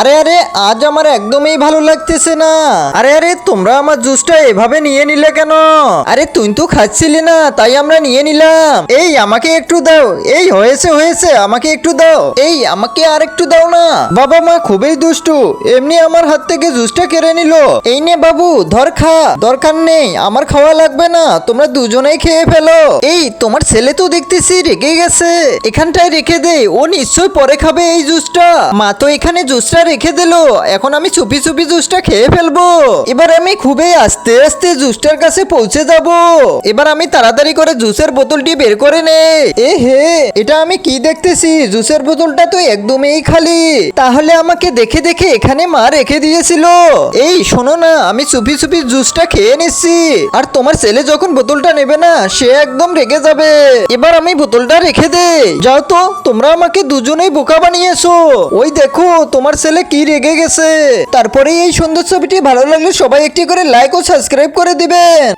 আরে আরে আজ আমার একদমই ভালো লাগতেছে না। আরে আরে তোমরা আমার জুসটা এভাবে নিয়ে নিলে কেন? আরে তুই তো খাচ্ছিলি না, তাই আমরা নিয়ে নিলাম। এই আমাকে একটু দাও। এই হয়েছে হয়েছে, আমাকে একটু দাও। এই আমাকে আর একটু দাও না। বাবা মা খুবই দুষ্টু, এমনি আমার হাত থেকে জুসটা কেড়ে নিল। এই নে বাবু ধর খা। দরকার নেই, আমার খাওয়া লাগবে না, তোমরা দুজনেই খেয়ে ফেলো। এই তোমার ছেলে তো দেখতেছি রেগে গেছে, এখানটায় রেখে দে, ও নিশ্চয় পরে খাবে এই জুসটা। মা তো এখানে জুসটা রেখে দিল, এখন আমি চুপি চুপি জুসটা খেয়ে ফেলবো। এবার আমি খুবই আস্তে আস্তে জুসটার কাছে পৌঁছে যাব। এবার আমি তাড়াতাড়ি করে জুসের বোতলটি বের করে নেই। এ হে, এটা আমি কি দেখতেছি? জুসের বোতলটা তো একদমই খালি। তাহলে আমাকে দেখে দেখে এখানে মা রেখে দিয়েছিল। এই শোনো না, আমি চুপি চুপি জুসটা খেয়ে নিচ্ছি। আর তোমার ছেলে যখন বোতলটা নেবে না, সে একদম রেগে যাবে। এবার আমি বোতলটা রেখে দেই। যাও তো, তোমরা আমাকে দুজনেই বোকা বানিয়েছো। ওই দেখো তোমার ছেলে কি রেগে গেছে। তারপরে এই সুন্দর ছবিটি ভালো লাগলে সবাই একটি করে লাইক ও সাবস্ক্রাইব করে দিবেন।